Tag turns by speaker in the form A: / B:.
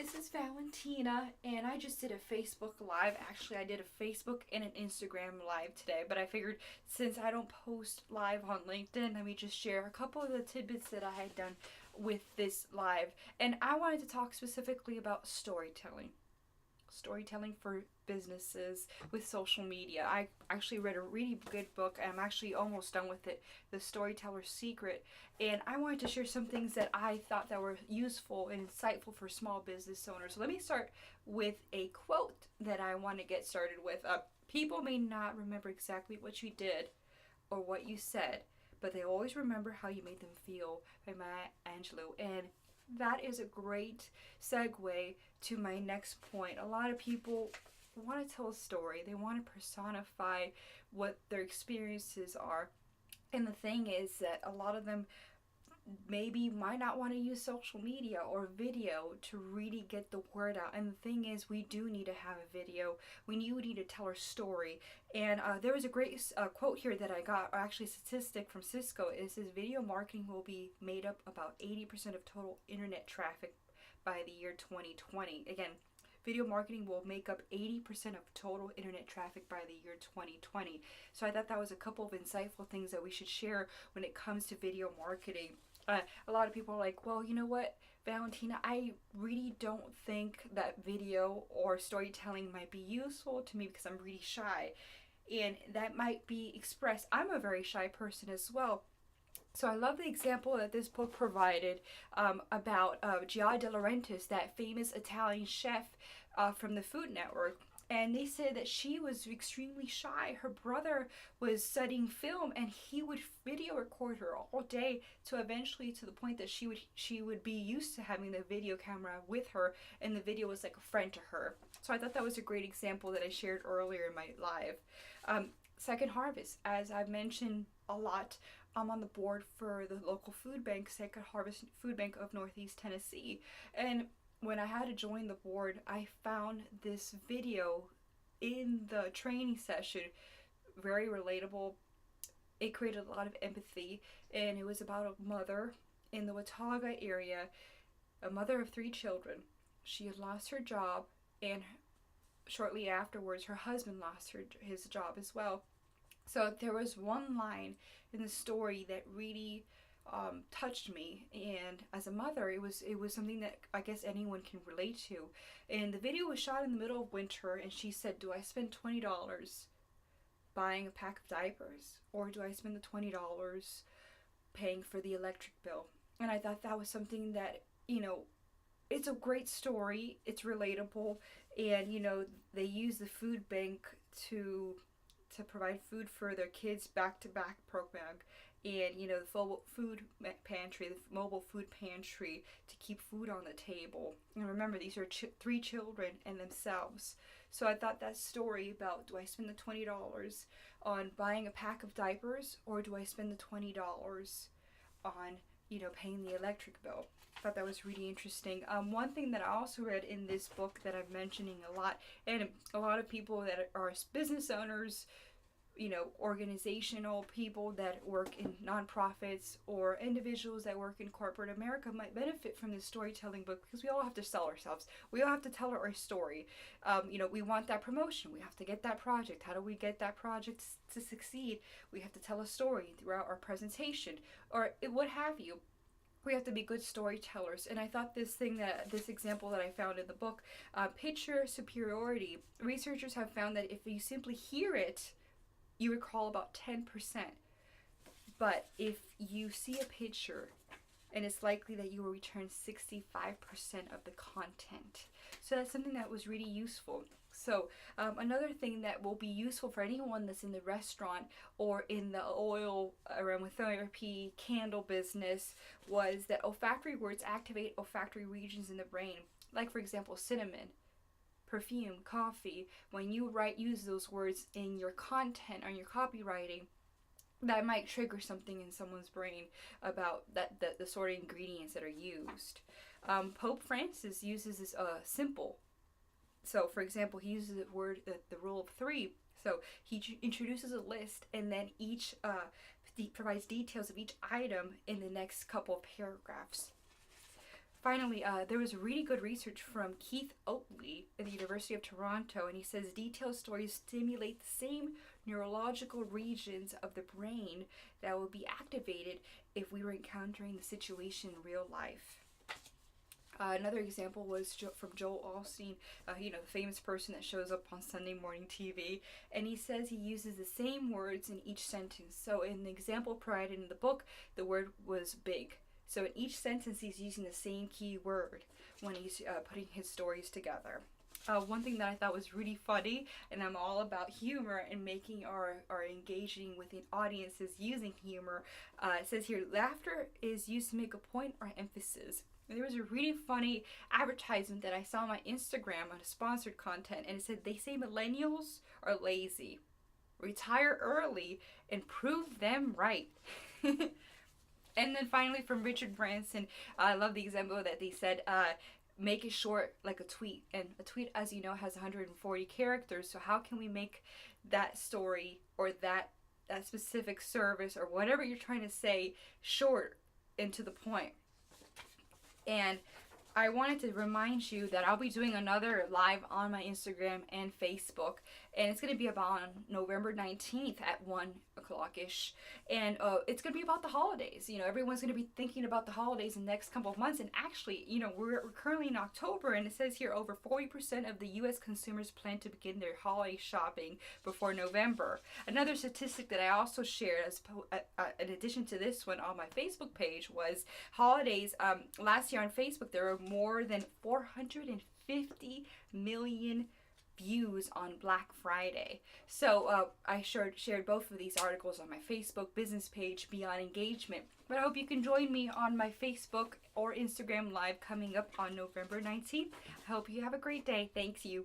A: this is Valentina, and I just did a Facebook Live. Actually, I did a Facebook and an Instagram Live today, but I figured since I don't post live on LinkedIn, let me just share a couple of the tidbits that I had done with this live. And I wanted to talk specifically about storytelling. Storytelling for businesses with social media. I actually read a really good book. I'm actually almost done with it, The Storyteller's Secret, and I wanted to share some things that I thought that were useful and insightful for small business owners. So let me start with a quote that I want to get started with. People may not remember exactly what you did or what you said, but they always remember how you made them feel, by Maya Angelou. And that is a great segue to my next point. A lot of people want to tell a story, they want to personify what their experiences are. And the thing is that a lot of them maybe might not want to use social media or video to really get the word out. And the thing is, we do need to have a video. We need to tell our story. And there was a great quote here that I got, or actually a statistic from Cisco. It says video marketing will be made up about 80% of total internet traffic by the year 2020. Again, video marketing will make up 80% of total internet traffic by the year 2020. So I thought that was a couple of insightful things that we should share when it comes to video marketing. A lot of people are like, well, you know what, Valentina, I really don't think that video or storytelling might be useful to me because I'm really shy. And that might be expressed. I'm a very shy person as well. So I love the example that this book provided about Gia De Laurentiis, that famous Italian chef from the Food Network. And they said that she was extremely shy. Her brother was studying film, and he would video record her all day to eventually to the point that she would be used to having the video camera with her, and the video was like a friend to her. So I thought that was a great example that I shared earlier in my live. Second Harvest, as I've mentioned a lot, I'm on the board for the local food bank, Second Harvest Food Bank of Northeast Tennessee. And when I had to join the board, I found this video in the training session very relatable. It created a lot of empathy, and it was about a mother in the Watauga area, a mother of 3 children. She had lost her job, and shortly afterwards, her husband lost his job as well. So there was one line in the story that really touched me, and as a mother, it was something that I guess anyone can relate to. And the video was shot in the middle of winter, and she said, "Do I spend $20 buying a pack of diapers, or do I spend the $20 paying for the electric bill?" And I thought that was something that, it's a great story. It's relatable, and they use the food bank to provide food for their kids back to back program, and the mobile food pantry to keep food on the table. And remember, these are 3 children and themselves. So I thought that story about, do I spend the $20 on buying a pack of diapers, or do I spend the $20 on paying the electric bill? I thought that was really interesting. One thing that I also read in this book that I'm mentioning a lot, and a lot of people that are business owners, organizational people that work in nonprofits, or individuals that work in corporate America might benefit from this storytelling book, because we all have to sell ourselves. We all have to tell our story. We want that promotion. We have to get that project. How do we get that project to succeed? We have to tell a story throughout our presentation, or what have you. We have to be good storytellers. And I thought this example that I found in the book, picture superiority. Researchers have found that if you simply hear it, you recall about 10%. But if you see a picture, and it's likely that you will return 65% of the content. So that's something that was really useful. So another thing that will be useful for anyone that's in the restaurant or in the oil aromatherapy candle business was that olfactory words activate olfactory regions in the brain. Like, for example, cinnamon, perfume, coffee. When you use those words in your content, on your copywriting, that might trigger something in someone's brain about the sort of ingredients that are used. Pope Francis uses this simple. So, for example, he uses the rule of 3. So he introduces a list, and then each provides details of each item in the next couple of paragraphs. Finally, there was really good research from Keith Oatley at the University of Toronto, and he says detailed stories stimulate the same neurological regions of the brain that will be activated if we were encountering the situation in real life. Another example was from Joel Osteen, the famous person that shows up on Sunday morning TV, and he says he uses the same words in each sentence. So in the example provided in the book, the word was big. So in each sentence, he's using the same key word when he's putting his stories together. One thing that I thought was really funny, and I'm all about humor and making our engaging with the audiences using humor, it says here, laughter is used to make a point or emphasis. And there was a really funny advertisement that I saw on my Instagram on a sponsored content, and it said, they say millennials are lazy. Retire early and prove them right. And then finally from Richard Branson, I love the example that they said, make it short like a tweet. And a tweet, as you know, has 140 characters. So how can we make that story or that specific service or whatever you're trying to say short and to the point? And I wanted to remind you that I'll be doing another live on my Instagram and Facebook, and it's going to be about on November 19th at 1 o'clock-ish, and it's going to be about the holidays. Everyone's going to be thinking about the holidays in the next couple of months, and actually, we're currently in October, and it says here over 40% of the U.S. consumers plan to begin their holiday shopping before November. Another statistic that I also shared in addition to this one on my Facebook page was holidays. Last year on Facebook, there were more than 450 million views on Black Friday. So I shared both of these articles on my Facebook business page, Beyond Engagement. But I hope you can join me on my Facebook or Instagram live coming up on November 19th. I hope you have a great day. Thanks you.